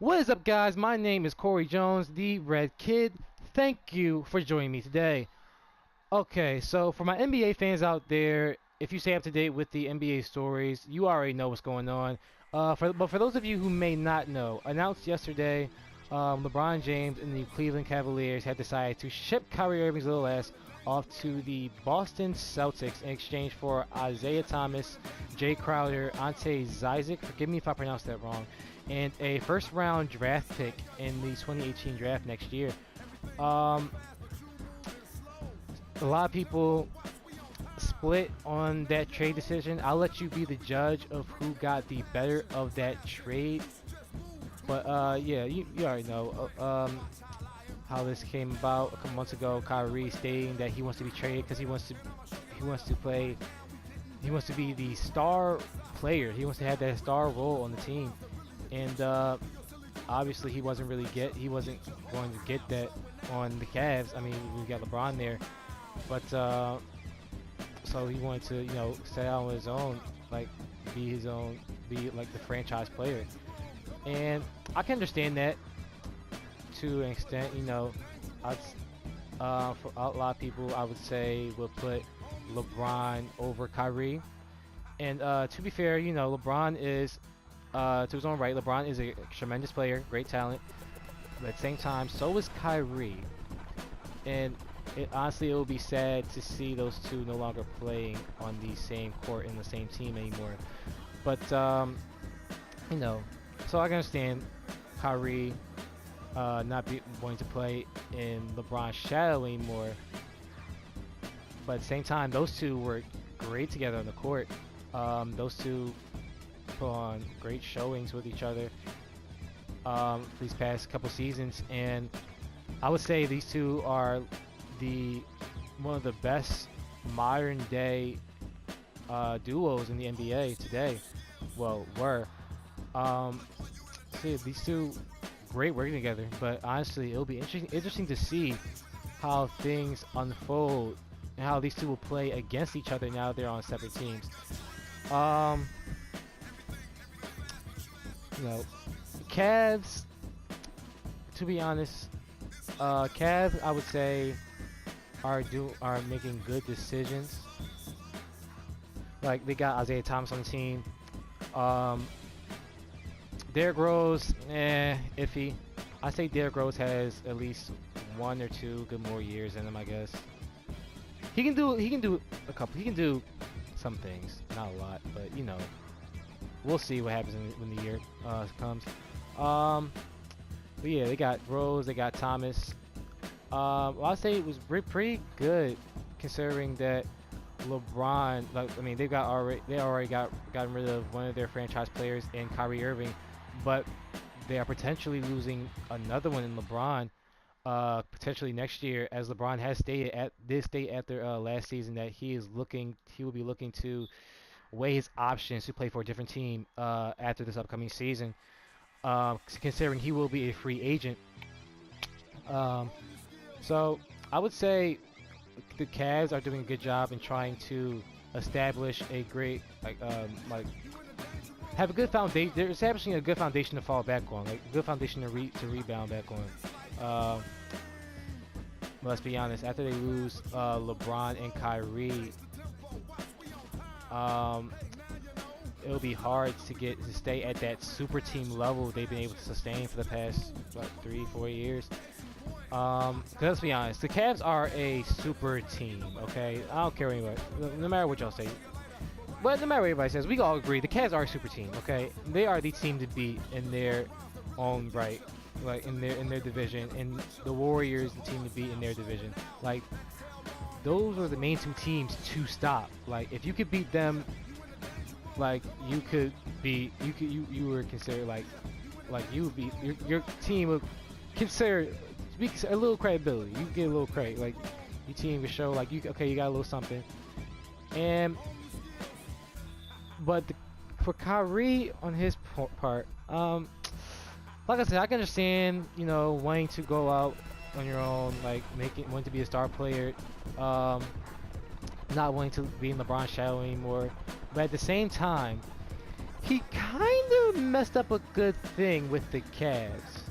What is up, guys? My name is Corey Jones, the Red Kid. Thank you for joining me today. Okay, so for my NBA fans out there, if you stay up to date with the NBA stories, you already know what's going on. But for those of you who may not know, announced yesterday, LeBron James and the Cleveland Cavaliers had decided to ship Kyrie Irving's little ass off to the Boston Celtics in exchange for Isaiah Thomas, Jay Crowder, Ante Zizic, forgive me if I pronounced that wrong, and a first-round draft pick in the 2018 draft next year. Um, a lot of people split on that trade decision. I'll let you be the judge of who got the better of that trade. But yeah, you already know how this came about a couple months ago. Kyrie stating that he wants to be traded because he wants to be the star player. He wants to have that star role on the team, and obviously he wasn't going to get that on the Cavs. I mean, we got LeBron there, but so he wanted to, set out on his own, like be like the franchise player. And I can understand that to an extent. For a lot of people, I would say would put LeBron over Kyrie. And to be fair, LeBron is, to his own right, LeBron is a tremendous player, great talent. But at the same time, so is Kyrie. And honestly, it will be sad to see those two no longer playing on the same court in the same team anymore. But so I can understand Kyrie not wanting to play in LeBron's shadow anymore. But at the same time, those two were great together on the court. Those two put on great showings with each other these past couple seasons, and I would say these two are one of the best modern day duos in the NBA today. Well, were. See, these two great working together, but honestly, it'll be interesting to see how things unfold and how these two will play against each other now they're on separate teams. Cavs, to be honest, Cavs, I would say, are making good decisions. Like, they got Isaiah Thomas on the team. Derrick Rose, iffy. I say Derrick Rose has at least 1 or 2 good more years in him, I guess. He can do a couple. He can do some things, not a lot, but we'll see what happens when the year comes. But yeah, they got Rose, they got Thomas. Well, I'd say it was pretty good considering that LeBron, they already gotten rid of one of their franchise players in Kyrie Irving, but they are potentially losing another one in LeBron, potentially next year, as LeBron has stated after last season that he will be looking to weigh his options to play for a different team after this upcoming season, considering he will be a free agent. So I would say the Cavs are doing a good job in trying to establish a great have a good foundation. They're establishing a good foundation to fall back on, like a good foundation to rebound back on. Let's be honest. After they lose LeBron and Kyrie, it'll be hard to stay at that super team level they've been able to sustain for the past 3-4 years. 'Cause let's be honest, the Cavs are a super team, okay? I don't care anyway, no matter what y'all say. But no matter what everybody says, we all agree the Cavs are a super team, okay? They are the team to beat in their own right, like in their division, and the Warriors the team to beat in their division. Like, those are the main 2 teams to stop. Like, if you could beat them, like you were considered you would be your team would consider a little credibility. You get a little credit, like your team would show like you got a little something. And but for Kyrie on his part, like I said, I can understand wanting to go out on your own, like wanting to be a star player, not wanting to be in LeBron's shadow anymore. But at the same time, he kind of messed up a good thing with the Cavs.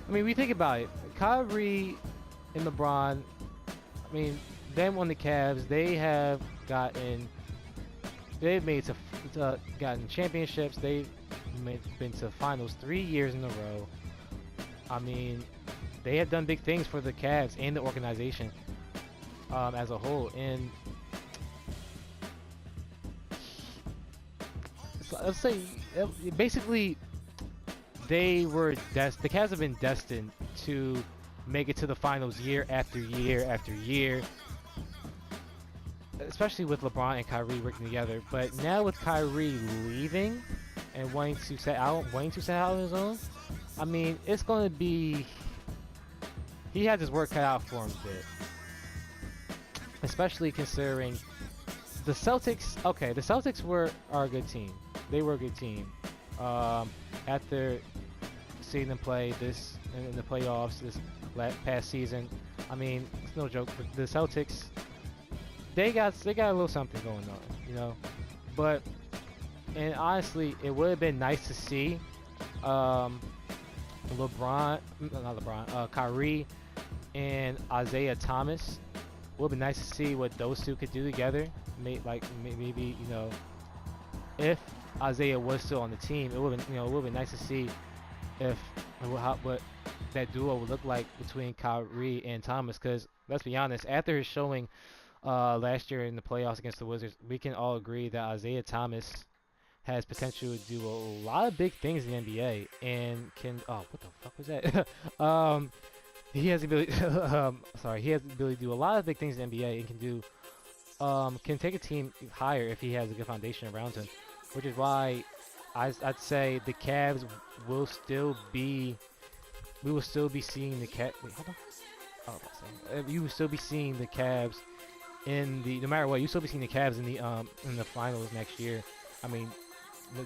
I mean, we think about it. Kyrie and LeBron. I mean, them on the Cavs, they have gotten, they've made gotten championships. Been to finals 3 years in a row. I mean, they have done big things for the Cavs and the organization as a whole. And let's say, basically, the Cavs have been destined to make it to the finals year after year after year, especially with LeBron and Kyrie working together. But now with Kyrie leaving and wanting to set out on his own, I mean, it's going to be, he had his work cut out for him a bit, especially considering the Celtics. Okay, the Celtics are a good team. They were a good team. After seeing them play this in the playoffs this past season, I mean, it's no joke. The Celtics, they got a little something going on, you know. But and honestly, it would have been nice to see Kyrie and Isaiah Thomas. It would have been nice to see what those two could do together. Maybe, you know, if Isaiah was still on the team, it would have been nice to see what that duo would look like between Kyrie and Thomas. Because let's be honest, after his showing last year in the playoffs against the Wizards, we can all agree that Isaiah Thomas has potential to do a lot of big things in the NBA and can. Oh, what the fuck was that? He has the ability. He has the ability to do a lot of big things in the NBA and can take a team higher if he has a good foundation around him. Which is why I'd say the Cavs will still be. We will still be seeing the Cavs. Wait, hold on. Oh, you will still be seeing the Cavs in the. No matter what, you still be seeing the Cavs in the finals next year. I mean,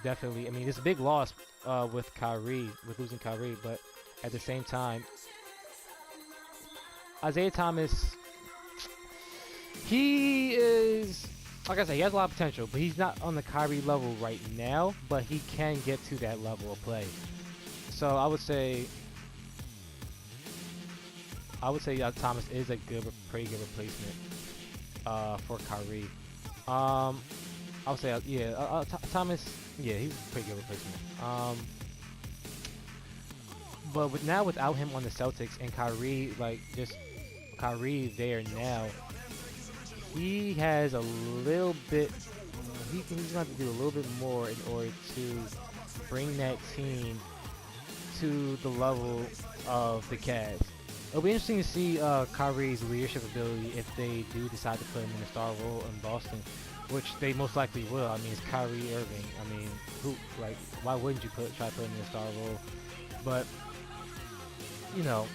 definitely. I mean, it's a big loss with losing Kyrie, but at the same time, Isaiah Thomas, he is. Like I said, he has a lot of potential, but he's not on the Kyrie level right now, but he can get to that level of play. So I would say Thomas is a pretty good replacement for Kyrie. I would say Thomas, he's a pretty good replacement. But without him on the Celtics and Kyrie, Kyrie there now, he has a little bit. He's going to have to do a little bit more in order to bring that team to the level of the Cavs. It'll be interesting to see Kyrie's leadership ability if they do decide to put him in a star role in Boston, which they most likely will. I mean, it's Kyrie Irving. I mean, why wouldn't you try to put him in a star role? But you know,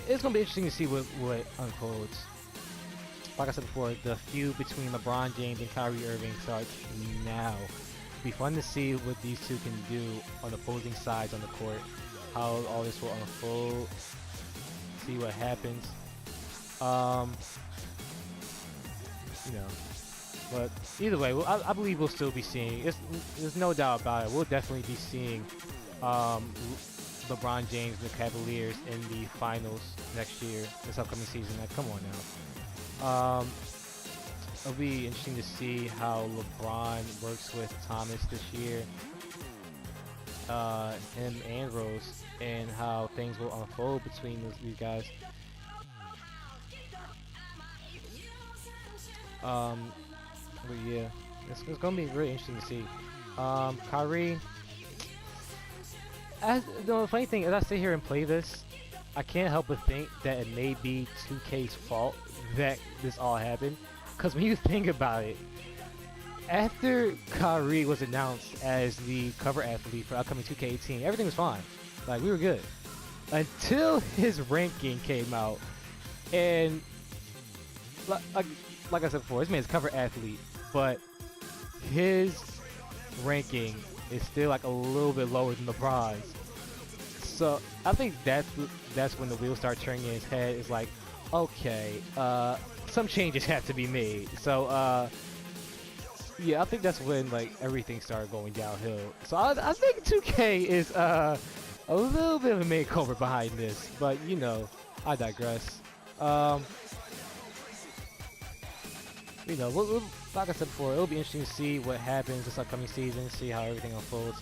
it's going to be interesting to see what unfolds. Like I said before, the feud between LeBron James and Kyrie Irving starts now. It'll be fun to see what these two can do on opposing sides on the court, how all this will unfold, see what happens. You know, but either way, I believe we'll still be seeing. There's no doubt about it. We'll definitely be seeing LeBron James and the Cavaliers in the finals next year, this upcoming season. Like, come on now. It'll be interesting to see how LeBron works with Thomas this year, him and Rose, and how things will unfold between these guys. But yeah, it's gonna be really interesting to see. Kyrie. The funny thing, as I sit here and play this, I can't help but think that it may be 2K's fault that this all happened. Because when you think about it, after Kyrie was announced as the cover athlete for upcoming 2K18, everything was fine. Like, we were good. Until his ranking came out. And, like I said before, this man's cover athlete. But his ranking is still like a little bit lower than LeBron's. So I think that's when the wheels start turning in his head. It's like, okay, some changes have to be made. So Yeah, I think that's when like everything started going downhill. So I think 2K is a little bit of a makeover behind this, but you know, I digress. Um, you know, like I said before, it'll be interesting to see what happens this upcoming season, see how everything unfolds.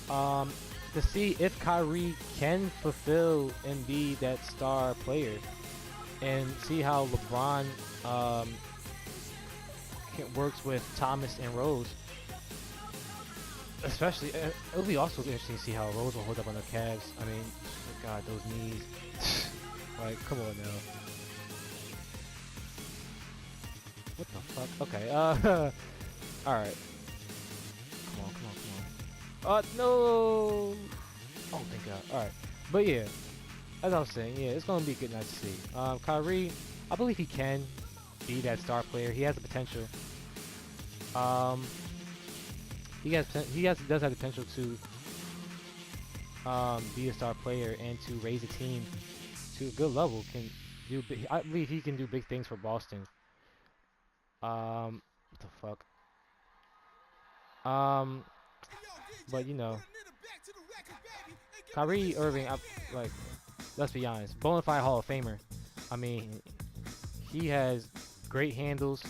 To see if Kyrie can fulfill and be that star player, and see how LeBron works with Thomas and Rose. Especially, it'll be also interesting to see how Rose will hold up on the Cavs. I mean, God, those knees. Like, come on now. What the fuck? Okay, alright. Come on. No! Oh, thank God. Alright. But yeah, as I was saying, yeah, it's gonna be a good night to see. Kyrie, I believe he can be that star player. He has the potential. He does have the potential to be a star player and to raise a team to a good level. I believe he can do big things for Boston. What the fuck? But you know, Kyrie Irving, like, let's be honest, bona fide Hall of Famer. I mean, he has great handles,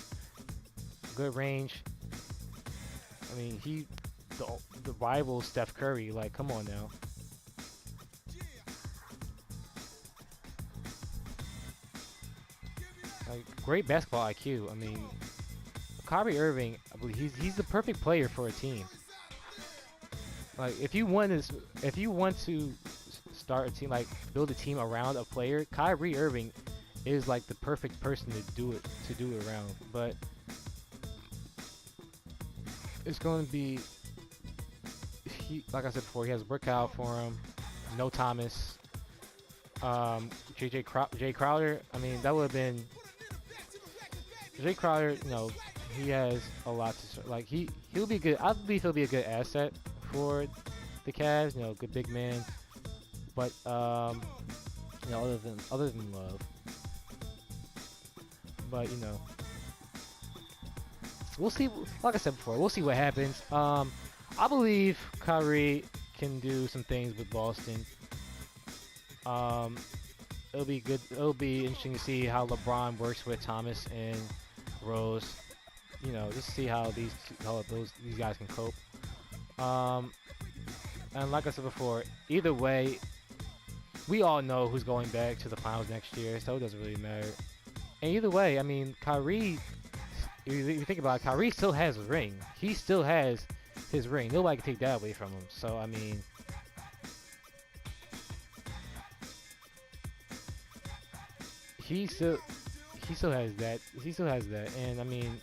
good range. I mean, the rival Steph Curry. Like, come on now. Like, great basketball IQ. I mean, Kyrie Irving, I believe he's the perfect player for a team. Like, if you want to start a team, like build a team around a player, Kyrie Irving is like the perfect person to do it around. But it's going to be, like I said before, he has work out for him. No Thomas. Jay Crowder. I mean, that would have been Jay Crowder. You know, he has a lot to like. He'll be good. I believe he'll be a good asset for the Cavs. You know, good big man. But you know, other than Love. But you know, we'll see. Like I said before, we'll see what happens. I believe Kyrie can do some things with Boston. It'll be good. It'll be interesting to see how LeBron works with Thomas and Rose. You know, just see how these guys can cope. And like I said before, either way, we all know who's going back to the finals next year, so it doesn't really matter. And either way, I mean, Kyrie, if you think about it, Kyrie still has a ring. He still has his ring. Nobody can take that away from him. So, I mean, he still has that. He still has that. And, I mean,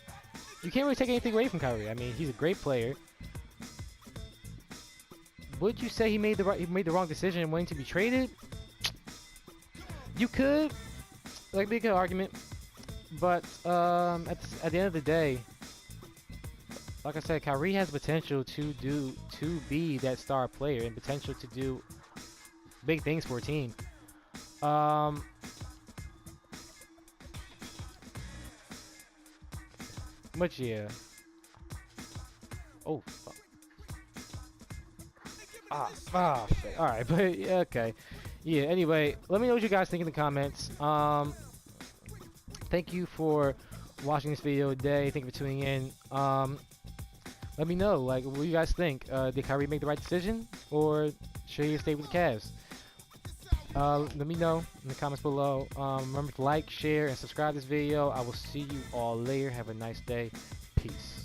you can't really take anything away from Kyrie. I mean, he's a great player. Would you say he made the wrong decision and wanting to be traded? You could, like, make an argument, but at the end of the day, like I said, Kyrie has potential to be that star player and potential to do big things for a team. But yeah. Oh. Fuck. Alright, but yeah, okay. Yeah, anyway, let me know what you guys think in the comments. Thank you for watching this video today. Thank you for tuning in. Let me know, like, what you guys think. Did Kyrie make the right decision, or should he stay with the Cavs? Let me know in the comments below. Remember to like, share, and subscribe this video. I will see you all later. Have a nice day. Peace.